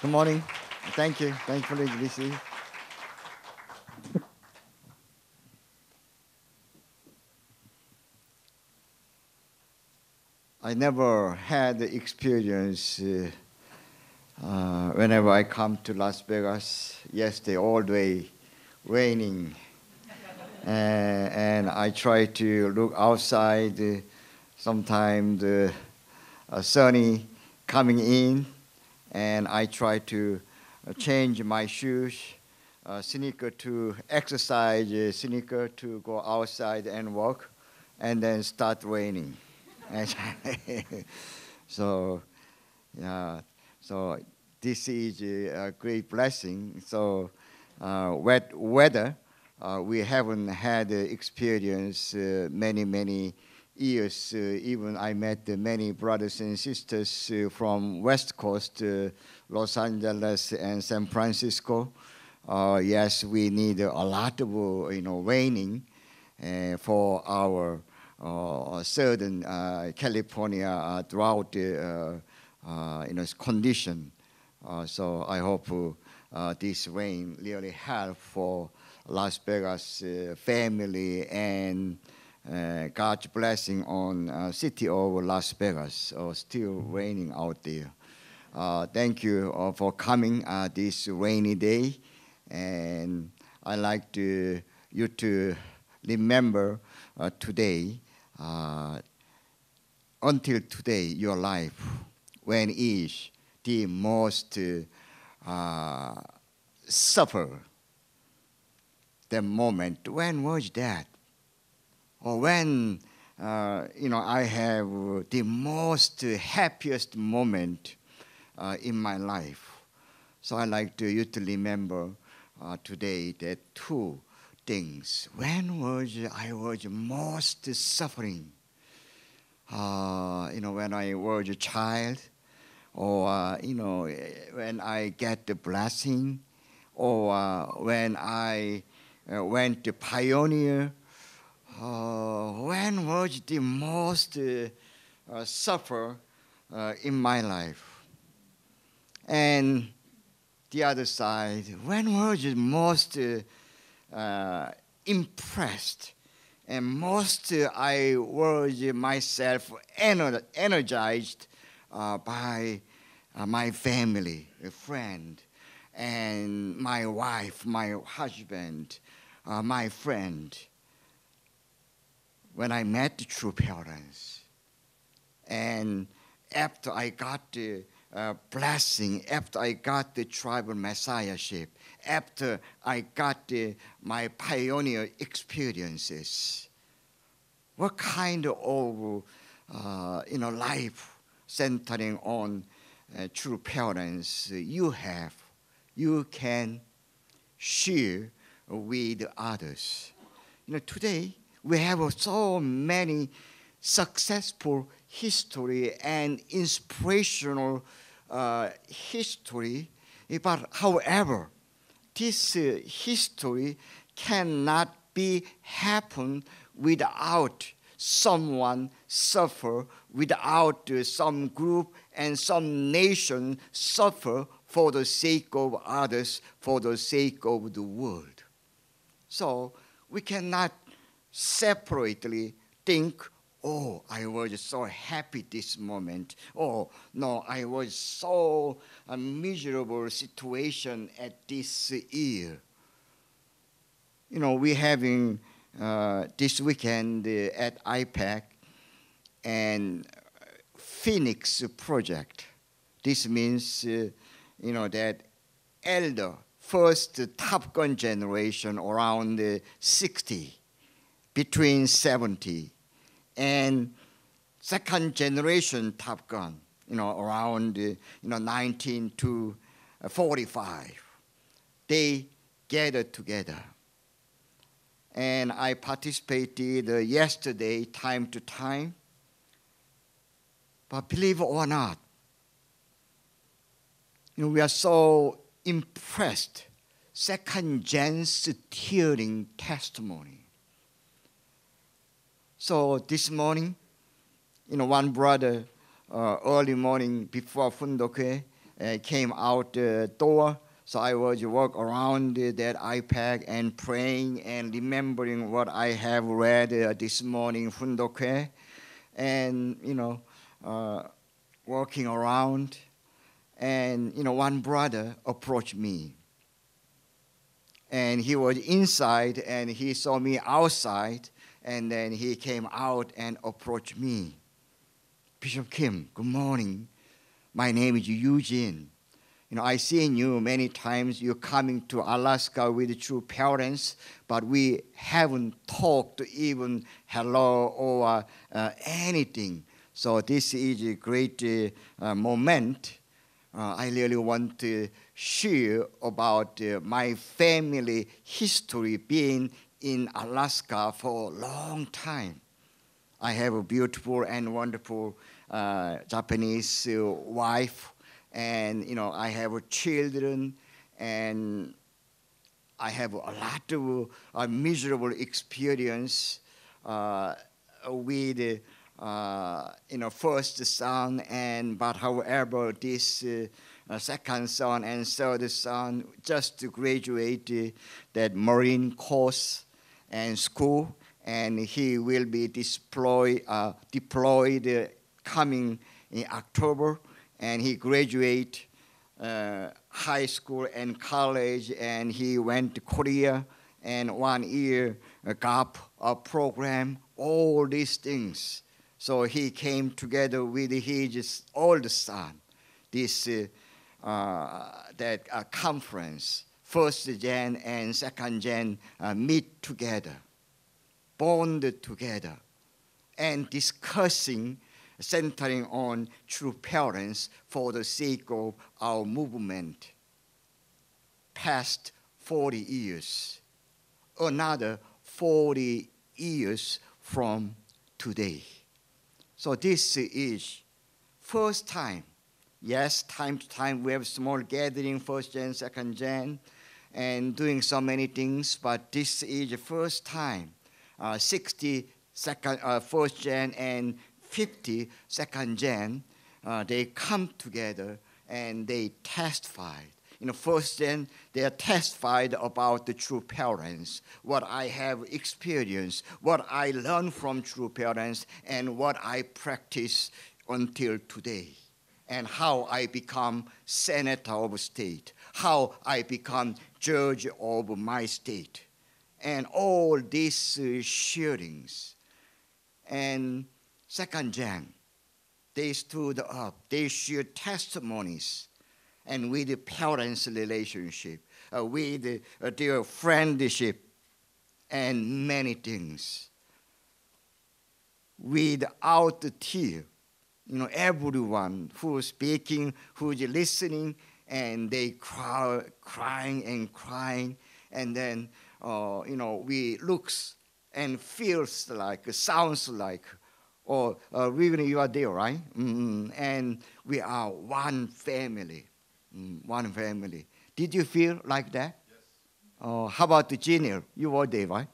Good morning. Thank you. Thank you for the GBC. I never had the experience whenever I come to Las Vegas. Yesterday, all day raining. And I try to look outside, sometimes sunny coming in, and I try to change my shoes, sneaker to exercise, sneaker to go outside and walk, and then start raining. so, yeah, so this is a great blessing. So, wet weather, we haven't had experience many years. Even I met many brothers and sisters from West Coast, Los Angeles and San Francisco. Yes, we need a lot of raining for our southern California drought condition. So I hope this rain really help for Las Vegas family and God's blessing on city of Las Vegas. Still raining out there. Thank you for coming this rainy day, and I like you to remember today, until today, your life, when is the most suffer the moment. When was that? Or when I have the most happiest moment in my life. So I like you to remember today that two things. When was I was most suffering? When I was a child, or when I get the blessing, or when I went to pioneer. When was the most suffer in my life? And the other side, when was the most impressed and most I was myself energized by my family, a friend, and my wife, my husband, my friend. When I met the true parents, and after I got the blessing, after I got the tribal messiahship, after I got my pioneer experiences, what kind of life centering on true parents you have, you can share with others. Today we have so many successful history and inspirational history, but however, this history cannot be happen without someone suffer, without some group and some nation suffer for the sake of others, for the sake of the world. So we cannot separately think, oh, I was so happy this moment. Oh, no, I was so a miserable situation at this year. We're having this weekend at IPAC and Phoenix project. This means, that elder, first Top Gun generation around 60, between 70, and second generation Top Gun, around 19 to 45. They gathered together. And I participated yesterday, time to time. But believe it or not, we are so impressed. Second gen's hearing testimony. So this morning, one brother, early morning before Fundokwe, came out the door. So I was walk around that iPad and praying and remembering what I have read this morning, Fundokwe, and walking around. And one brother approached me, and he was inside, and he saw me outside, and then he came out and approached me. Bishop Kim, good morning. My name is Eugene. I've seen you many times. You're coming to Alaska with true parents, but we haven't talked even hello or anything. So this is a great moment. I really want to share about my family history being in Alaska for a long time. I have a beautiful and wonderful Japanese wife. And, I have children, and I have a lot of miserable experience with, first son, but however, this second son and third son just graduated that Marine course and school, and he will be deployed coming in October. And he graduated high school and college, and he went to Korea, and 1 year gap program, all these things. So he came together with his oldest son, this conference, first gen and second gen meet together, bonded together, and discussing centering on true parents for the sake of our movement. Past 40 years, another 40 years from today. So this is first time. Yes, time to time we have small gathering, first gen, second gen, and doing so many things, but this is the first time. 60 first gen and 50 second gen, they come together and they testified. First gen, they are testified about the true parents, what I have experienced, what I learned from true parents, and what I practice until today, and how I become senator of state, how I become judge of my state, and all these sharings. And second gen, they stood up, they shared testimonies, and with the parents' relationship, with their friendship, and many things. Without the tear, everyone who's speaking, who's listening, and they crying and crying, and then, we looks and feels like, sounds like, or really you are there, right? And we are one family, one family. Did you feel like that? Yes. How about the junior? You were there, right?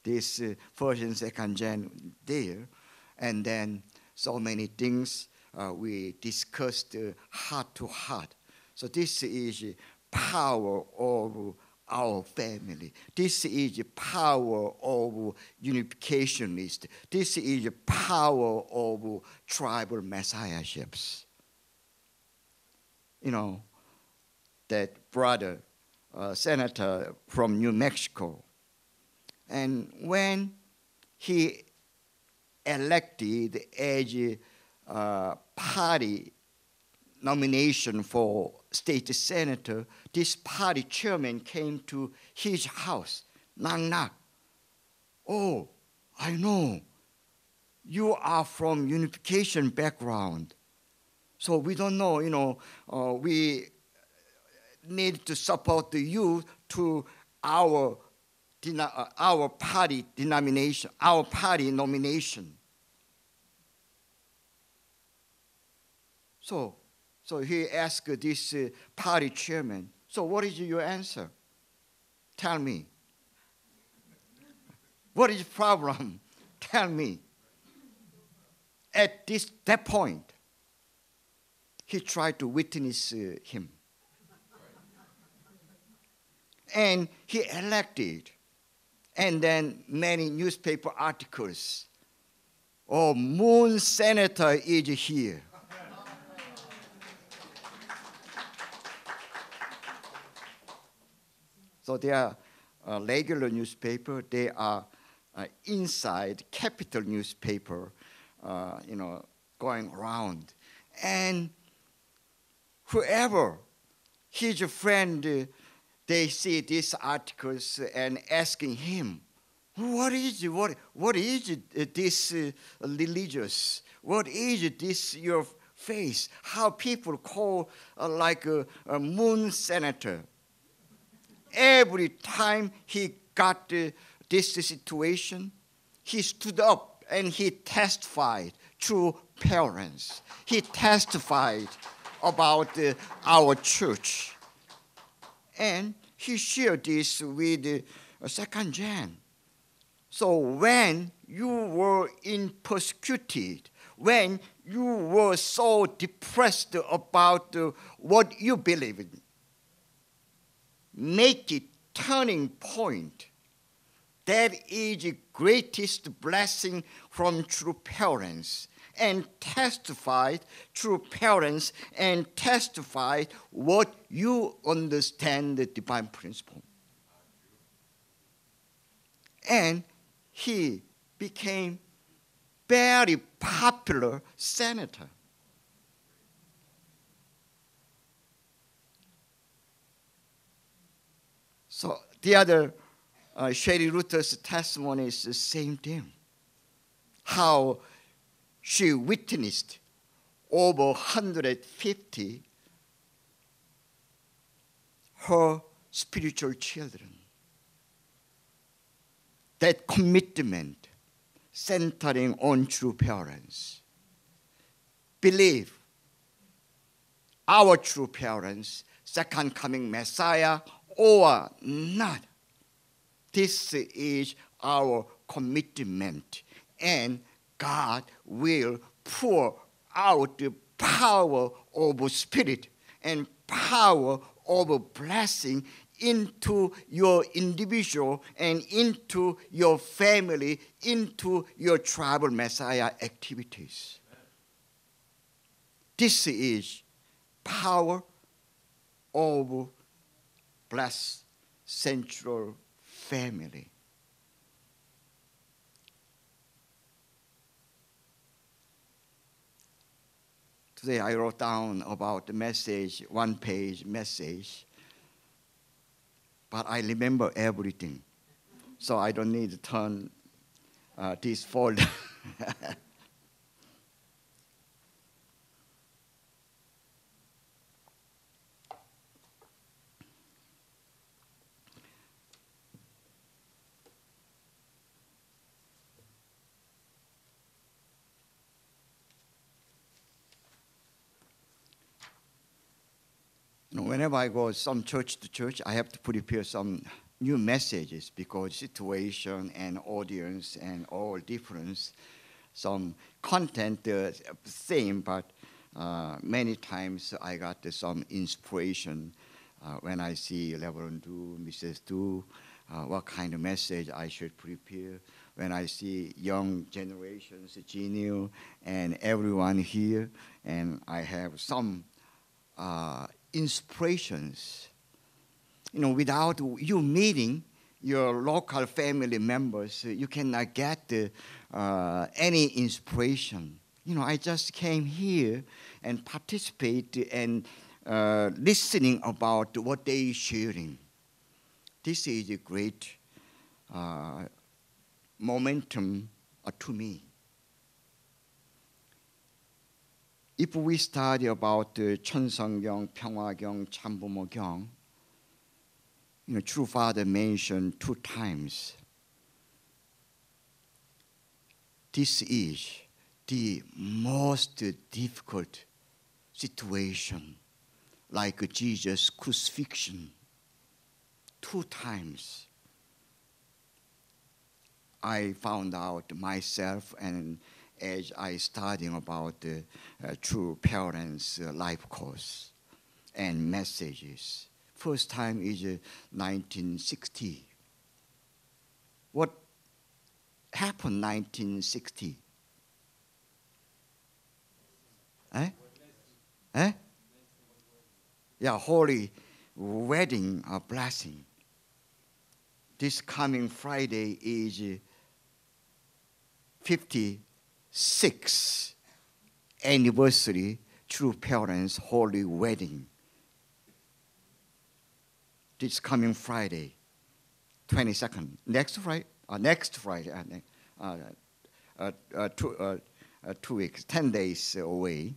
This first and second gen there, and then so many things we discussed heart to heart. So this is power of our family. This is the power of unificationist. This is the power of tribal messiahships. That brother, senator from New Mexico, and when he elected as a party nomination for state senator, this party chairman came to his house, knock, knock. Oh, I know. You are from unification background. So we don't know, we need to support you to our party denomination, our party nomination. So he asked this party chairman, so what is your answer? Tell me. What is the problem? Tell me. At that point, he tried to witness him. And he elected. And then many newspaper articles. Oh, Moon Senator is here. So they are regular newspaper. They are inside capital newspaper, going around. And whoever, his friend, they see these articles and asking him, what is this religious? What is this your face? How people call like a moon senator? Every time he got this situation, he stood up and he testified through parents. He testified about our church. And he shared this with Second Jan. So when you were persecuted, when you were so depressed about what you believe in, make it turning point. That is the greatest blessing from true parents. And testified through parents and testified what you understand the divine principle. And he became very popular senator. So the other, Sherry Luther's testimony is the same thing. How she witnessed over 150 her spiritual children. That commitment centering on true parents. Believe our true parents, second coming Messiah or not. This is our commitment, and God will pour out the power of spirit and power of blessing into your individual and into your family, into your tribal Messiah activities. This is power of blessed central family. Today I wrote down about the message, one-page message, but I remember everything, so I don't need to turn this folder. Whenever I go some church to church, I have to prepare some new messages because situation and audience and all difference. Some content same, but many times I got some inspiration when I see Reverend Du, Mrs. Du, what kind of message I should prepare. When I see young generations, Genio, and everyone here, and I have some inspirations. Without you meeting your local family members, you cannot get any inspiration. I just came here and participate and listening about what they are sharing. This is a great momentum to me. If we study about the 천성경, 평화경, 참부모경, True Father mentioned 2 times. This is the most difficult situation, like Jesus' crucifixion. 2 times I found out myself and as I studying about the true parents life course and messages. First time is 1960. What happened 1960? Eh? Eh? Yeah, holy wedding blessing. This coming Friday is 56th anniversary True Parents Holy Wedding. This coming Friday, 22nd. Next Friday, 2 weeks, 10 days away.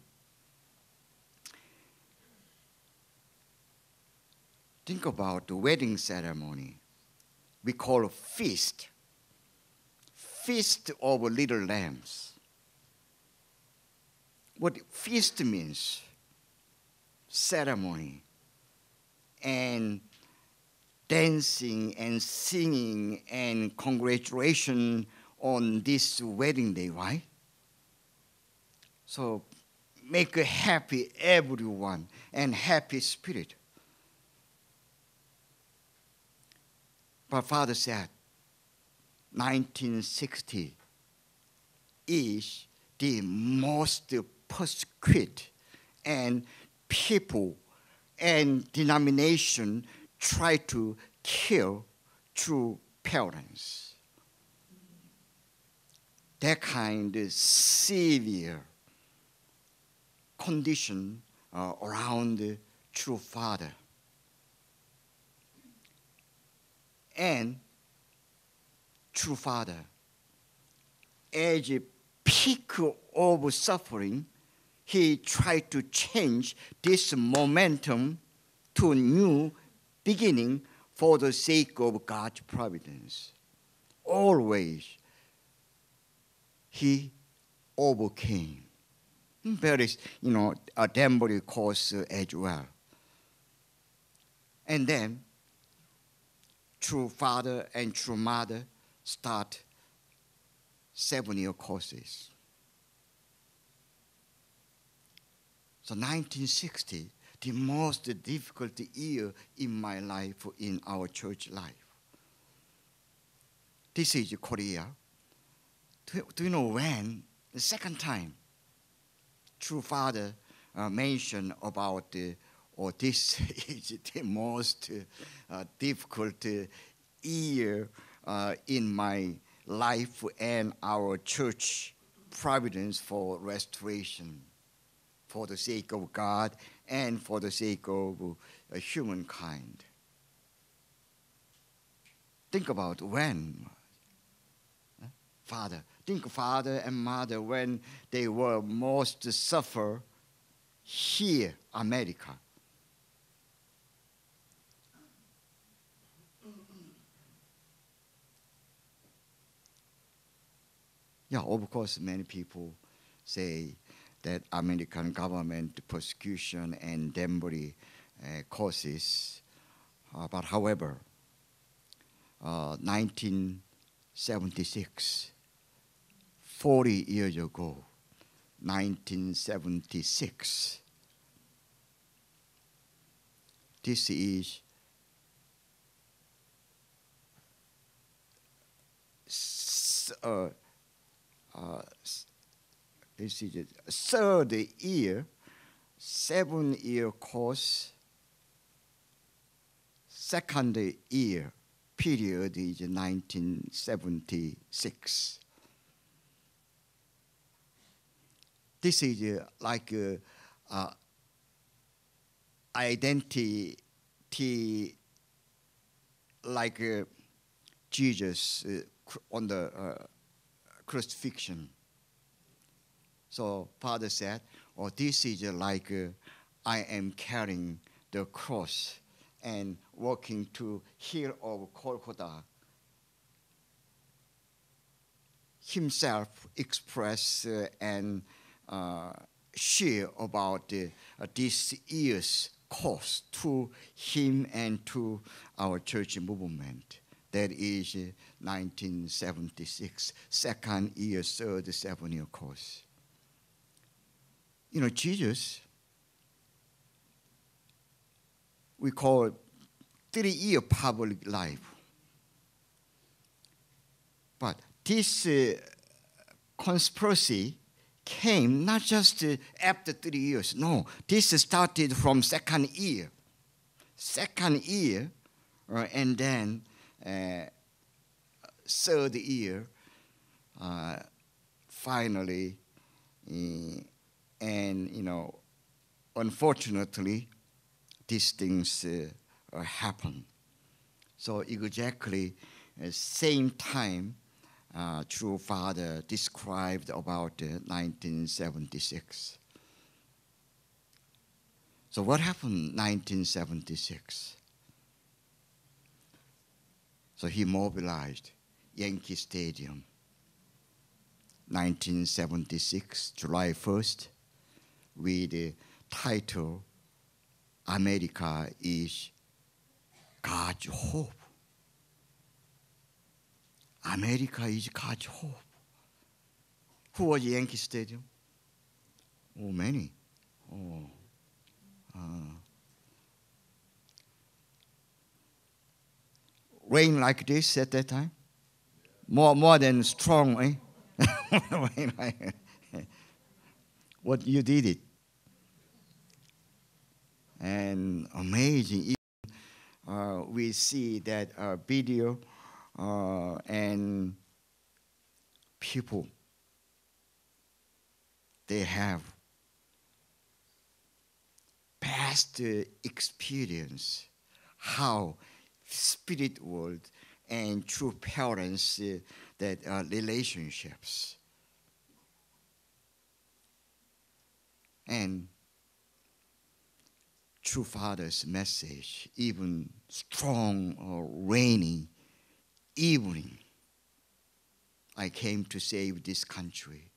Think about the wedding ceremony. We call a feast. Feast of little lambs. What feast means? Ceremony and dancing and singing and congratulation on this wedding day, right? So make a happy everyone and happy spirit. But Father said, 1960 is the most persecuted, and people and denomination try to kill true parents. That kind of severe condition around the true father. And true father, as a peak of suffering, he tried to change this momentum to a new beginning for the sake of God's providence. Always, he overcame. There is, a temporary course as well. And then, true father and true mother start 7-year courses. So 1960, the most difficult year in my life, in our church life. This is Korea. Do you know when? The second time, true father mentioned about this is the most difficult year in my life and our church providence for restoration, for the sake of God and for the sake of humankind. Think about when, father and mother, when they were most suffer here, America. Yeah, of course, many people say that American government persecution and temporary causes. But however, 1976, 40 years ago, 1976, this is this is a third year, 7-year course. Second year period is 1976. This is like identity, like Jesus on the crucifixion. So Father said, this is like I am carrying the cross and walking to hill of Golgotha. Himself express and share about this year's cost to him and to our church movement. That is 1976, second year, third 7-year course. Jesus, we call 3-year public life. But this conspiracy came not just after 3 years. No, this started from second year. Second year, and then third year, finally, and unfortunately, these things happen. So exactly same time, true father described about 1976. So what happened in 1976? So he mobilized Yankee Stadium, 1976, July 1st, with the title, America is God's Hope. America is God's hope. Who was Yankee Stadium? Oh, many. Rain like this at that time? More than strong, eh? Rain like what you did it. And amazing. We see that video and people, they have past experience how spirit world and true parents that relationships. And true father's message, even strong or rainy evening, I came to save this country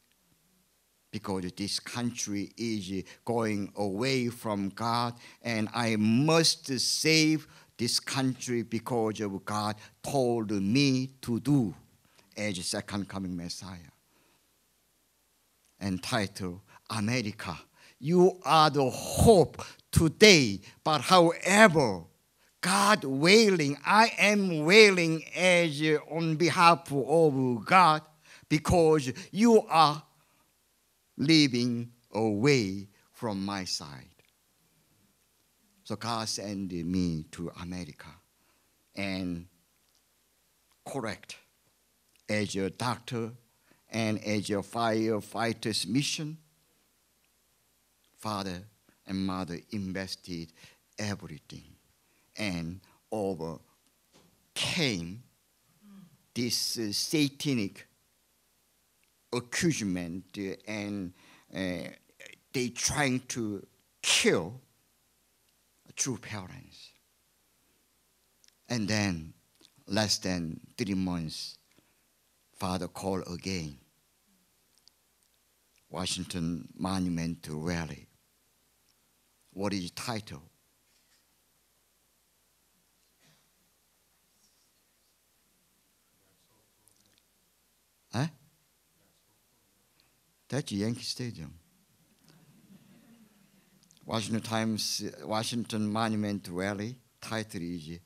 because this country is going away from God, and I must save this country because of God told me to do as second coming Messiah. Entitled, America, you are the hope today, but however, God wailing, I am wailing as on behalf of God because you are living away from my side. So God sent me to America and correct as a doctor and as a firefighter's mission. Father and mother invested everything and overcame this satanic accusation, and they trying to kill true parents. And then, less than 3 months, father called again. Washington Monument Rally. What is the title? Huh? That's Yankee Stadium. Washington Monument Rally, title is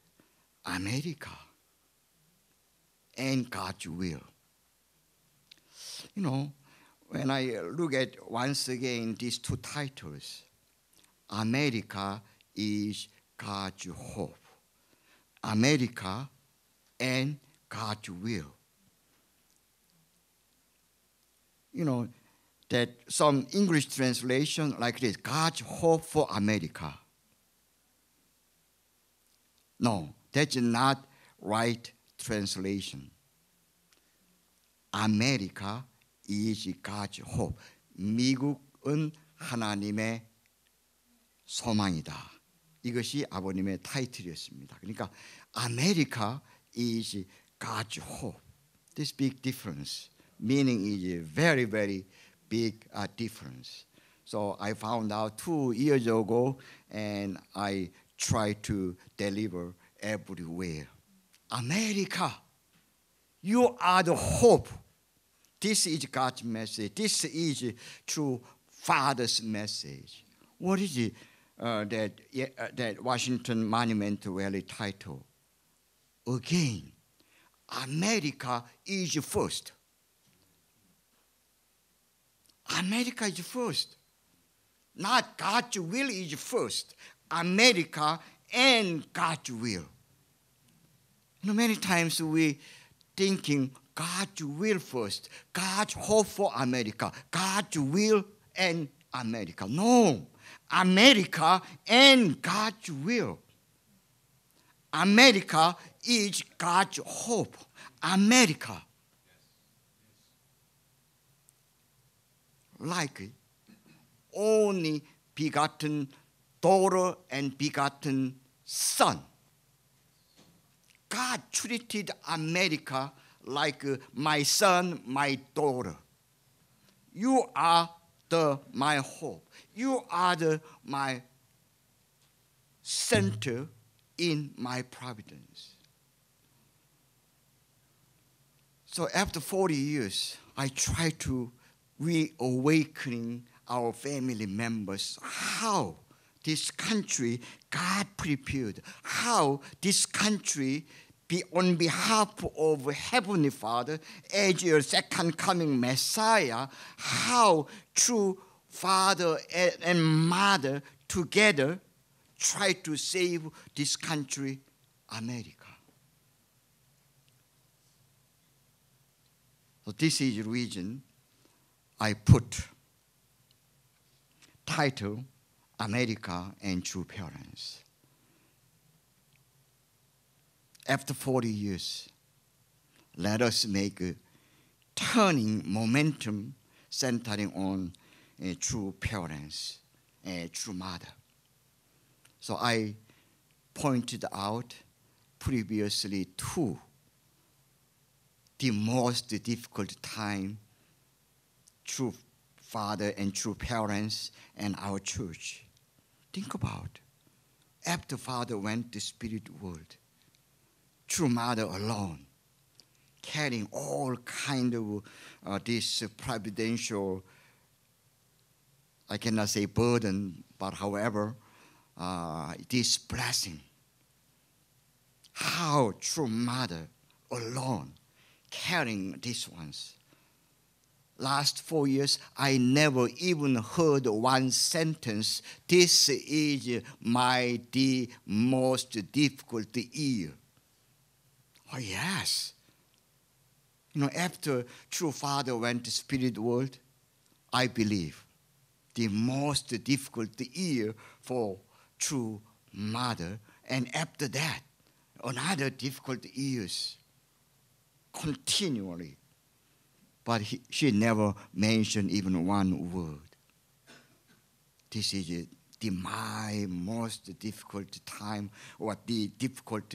America and God's will. When I look at once again these two titles, America is God's hope. America and God's will. That some English translation like this, God's hope for America. No, that's not right translation. America is God's hope. 미국은 하나님의 소망이다. 이것이 아버님의 타이틀이었습니다. 그러니까 America is God's hope. This big difference. Meaning is very, very big difference. So I found out 2 years ago, and I try to deliver everywhere. America, you are the hope. This is God's message. This is true Father's message. What is it that Washington Monument really title? Again, America is first. America is first. Not God's will is first. America and God's will. Many times we thinking God's will first. God's hope for America. God's will and America. No. America and God's will. America is God's hope. America. Like only begotten daughter and begotten son. God treated America like my son, my daughter. You are my hope. You are my center in my providence. So after 40 years, I try to reawakening our family members how this country God prepared, how this country be on behalf of Heavenly Father as your second coming Messiah, how true father and mother together try to save this country, America. So this is the reason I put title America and True Parents. After 40 years, let us make a turning momentum centering on true parents and true mother. So I pointed out previously the most difficult time true father and true parents and our church. Think about after father went to spirit world, true mother alone, carrying all kind of this providential, I cannot say burden, but however, this blessing. How true mother alone carrying these ones. Last 4 years, I never even heard one sentence, this is the most difficult year. Oh, yes. After true father went to spirit world, I believe the most difficult year for true mother. And after that, another difficult years continually. But she never mentioned even one word. This is my most difficult time or the difficult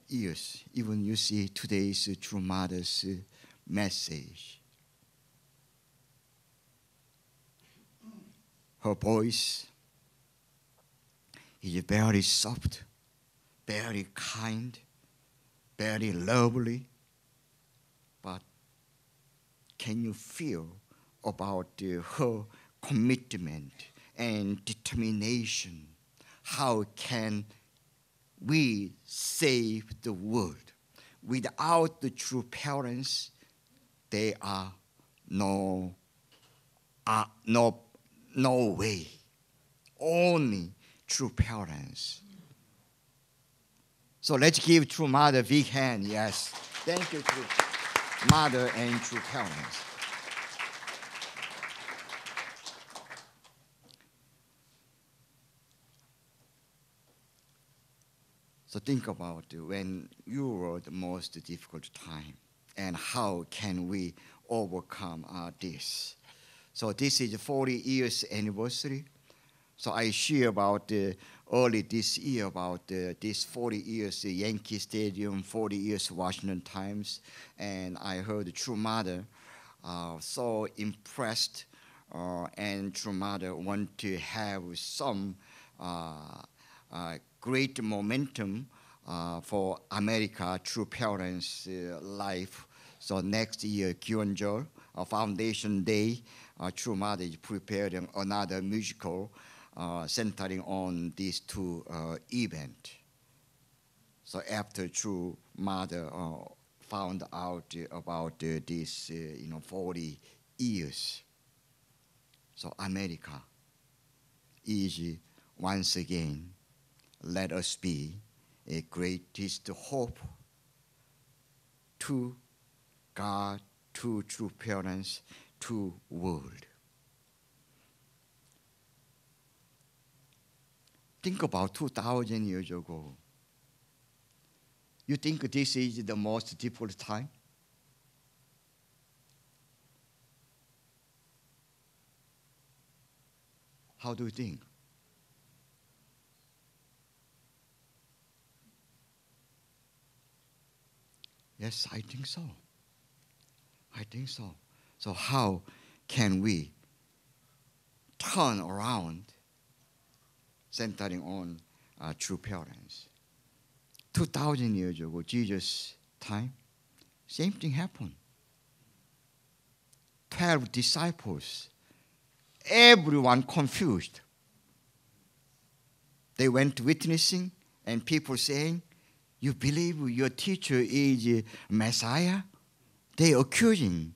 years. Even you see today's True Mother's message. Her voice is very soft, very kind, very lovely. But can you feel about her commitment and determination? How can we save the world? Without the true parents, there are no way. Only true parents. So let's give true mother a big hand. Yes. Thank you, true mother and true parents. So think about when you were the most difficult time and how can we overcome this. So this is 40 years anniversary. So I share about early this year about this 40 years Yankee Stadium, 40 years Washington Times, and I heard True Mother so impressed, and True Mother want to have some great momentum for America True Parents Life. So next year, Kihoon Foundation Day, True Mother is preparing another musical centering on these two events. So after True Mother found out about this, 40 years, so America is once again, let us be a greatest hope to God, to true parents, to world. Think about 2,000 years ago. You think this is the most difficult time? How do you think? Yes, I think so. I think so. So how can we turn around centering on true parents? 2,000 years ago, Jesus' time, same thing happened. 12 disciples, everyone confused. They went witnessing, and people saying, "You believe your teacher is Messiah?" They accusing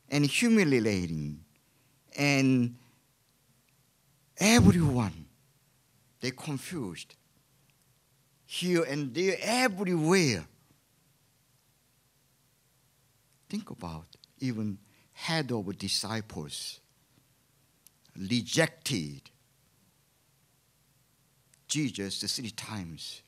and humiliating, and everyone, they confused. Here and there, everywhere. Think about even head of disciples rejected Jesus 3 times.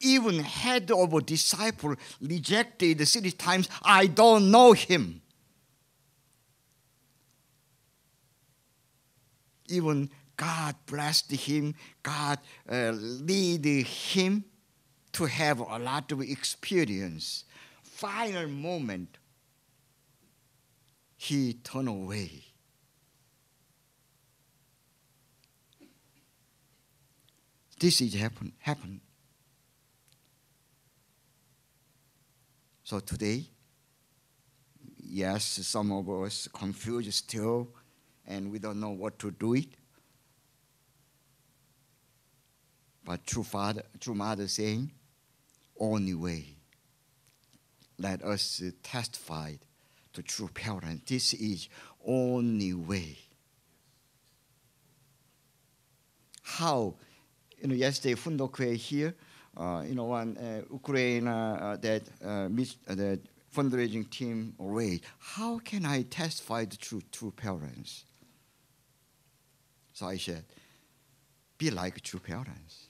Even head of a disciple rejected 3 times. I don't know him. Even God blessed him. God lead him to have a lot of experience. Final moment, he turned away. This is happened. So today, yes, some of us confused still, and we don't know what to do it. But true mother saying, only way. Let us testify to true parents. This is only way. How? Yesterday, Fundokwe here, one Ukraine that fundraising team raised. How can I testify the true parents? So I said, be like true parents.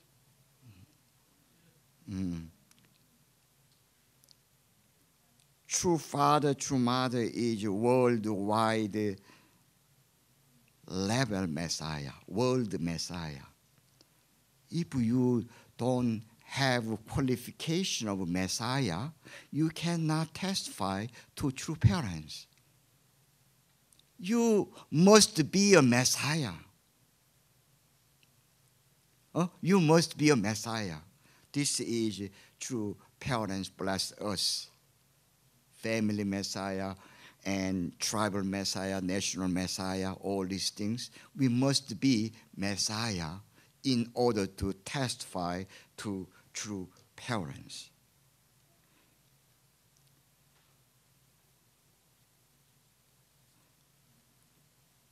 True father, true mother is worldwide level Messiah, world Messiah. If you don't have qualification of Messiah, you cannot testify to true parents. You must be a Messiah. You must be a Messiah. This is true parents bless us. Family Messiah and tribal Messiah, national Messiah, all these things. We must be Messiah in order to testify to true parents.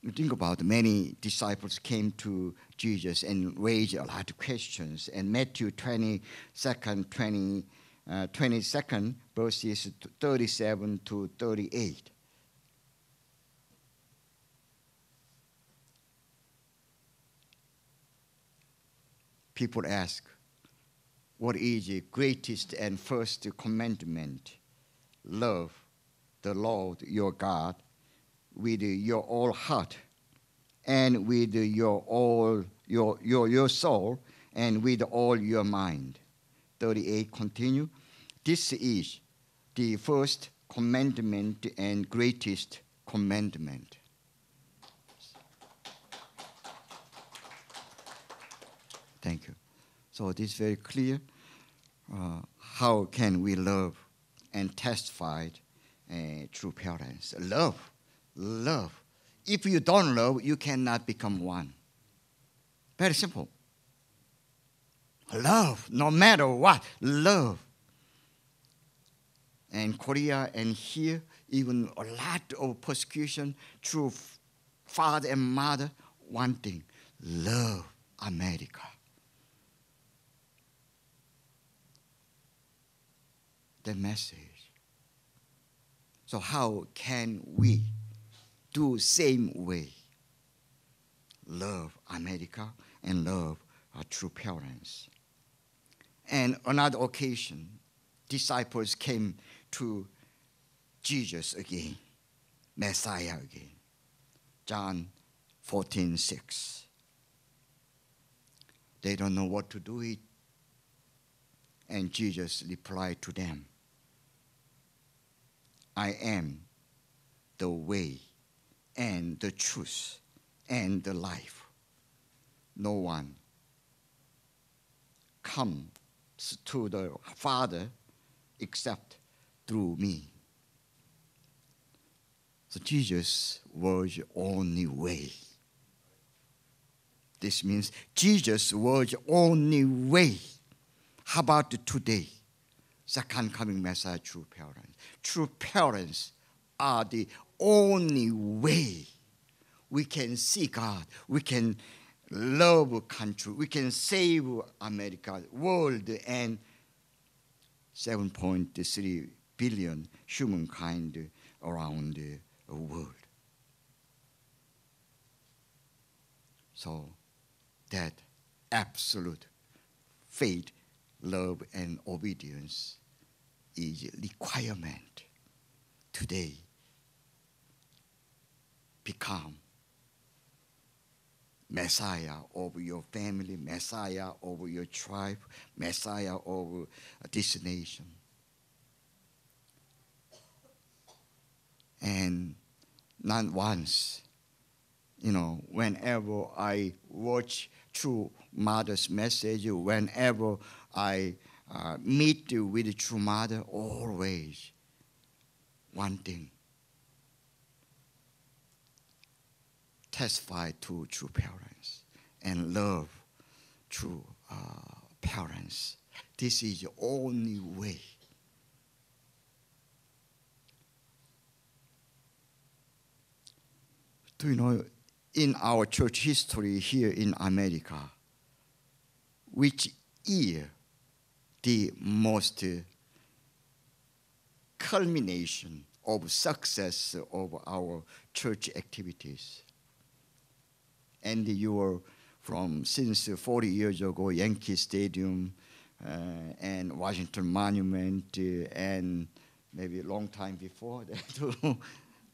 You think about many disciples came to Jesus and raised a lot of questions. And Matthew 22nd verses 37 to 38. People ask, what is the greatest and first commandment? Love the Lord your God with your whole heart and with your soul and with all your mind. 38 continue. This is the first commandment and greatest commandment. Thank you. So this is very clear. How can we love and testify true parents? Love. If you don't love, you cannot become one. Very simple. Love, no matter what, love. And Korea and here, even a lot of persecution through father and mother, one thing, love America. The message. So how can we do same way? Love America and love our true parents. And another occasion, disciples came to Jesus again, Messiah again. John 14:6. They don't know what to do it. And Jesus replied to them, I am the way and the truth and the life. No one comes to the Father except through me. So Jesus was the only way. This means Jesus was the only way. How about today? Second coming Messiah, true parents. True parents are the only way we can see God. We can love a country. We can save America, world, and 7.3 billion humankind around the world. So that absolute faith, love, and obedience is a requirement today. Become Messiah over your family, Messiah over your tribe, Messiah over this nation. And not once, whenever I watch True Mother's message, whenever I meet with the True Mother, always one thing. Testify to true parents and love true parents. This is the only way. Do you know, in our church history here in America, which year the most culmination of success of our church activities? And you were since 40 years ago, Yankee Stadium and Washington Monument, and maybe a long time before that too.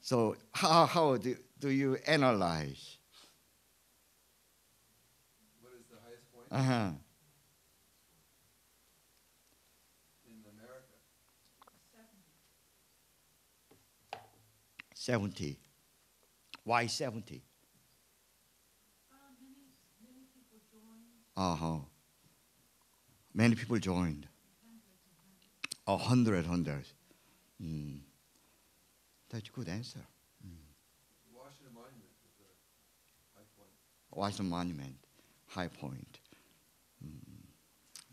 So how do you analyze? What is the highest point? Uh-huh. In America? 70. Why 70? Many people joined. Uh-huh. Many people joined. Hundreds and hundreds. 100. That's a good answer. Washington Monument is a high point. Washington Monument, high point.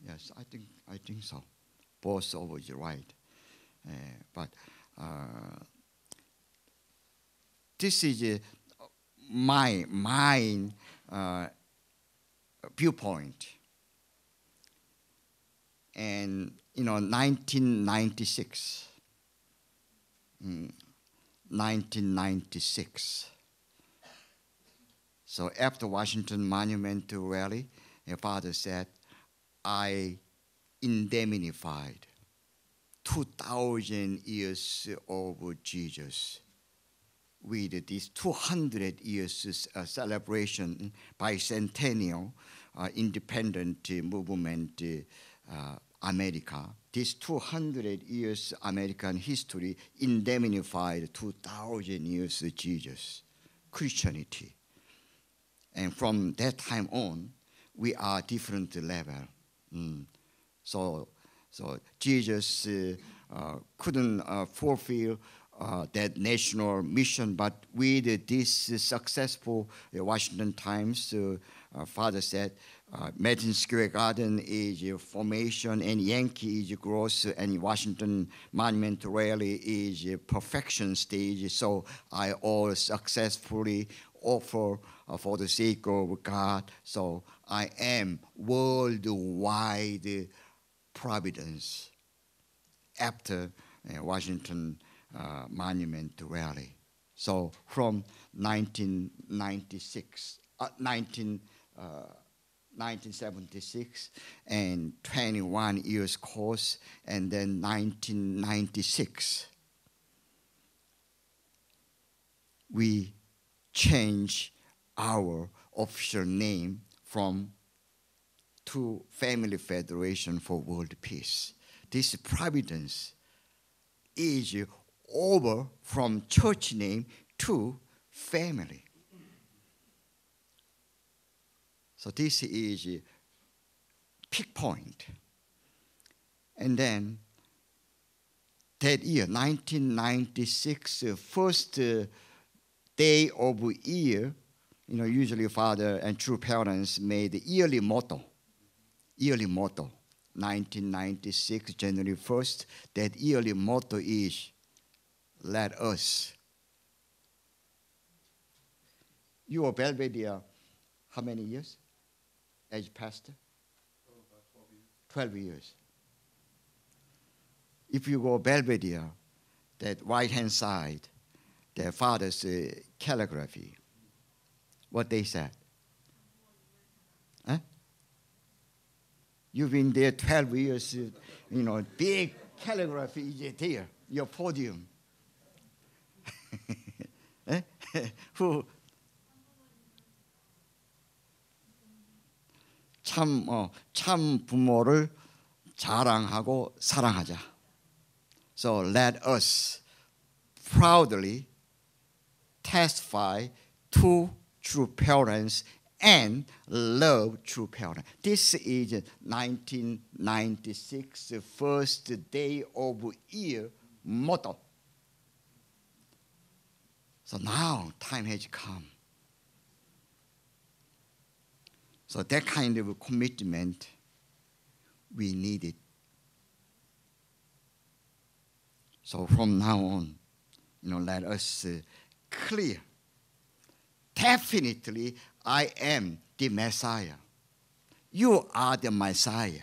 Yes, I think so. Both always right. But this is my viewpoint. And 1996. 1996. So after Washington Monument rally, my father said, I indemnified 2,000 years of Jesus with this 200 years celebration bicentennial independent movement America. This 200 years American history indemnified 2,000 years of Jesus, Christianity. And from that time on, we are different level. Mm. So Jesus couldn't fulfill that national mission, but with this successful Washington Times, Father said, Madison Square Garden is formation, and Yankee is growth, and Washington Monument Rally is perfection stage. So I all successfully offer for the sake of God. So I am worldwide providence after Washington Monument Rally. So from 1976 and 21 years course, and then 1996, we changed our official name from to Family Federation for World Peace. This providence is over from church name to family. So this is a peak point. And then that year, 1996, first day of year, usually father and true parents made the yearly motto. 1996, January 1st, that yearly motto is, let us. You were Belvedere how many years as pastor? About 12 years. 12 years. If you go Belvedere, that right-hand side, their father's calligraphy, what they said. Huh? You've been there 12 years, big calligraphy is there, your podium. Who? 참 부모를 자랑하고 사랑하자. So let us proudly testify to true parents and love true parents. This is 1996, first day of year motto. So now time has come. So that kind of commitment, we need it. So from now on, let us clear. Definitely, I am the Messiah. You are the Messiah.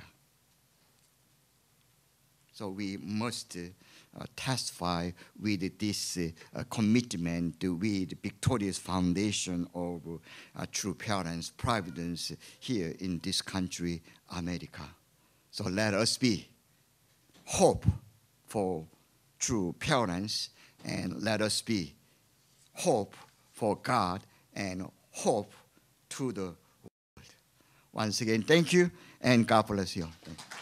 So we must testify with this commitment with Victorious Foundation of True Parents Providence here in this country, America. So let us be hope for true parents, and let us be hope for God and hope to the world. Once again, thank you, and God bless you. Thank you.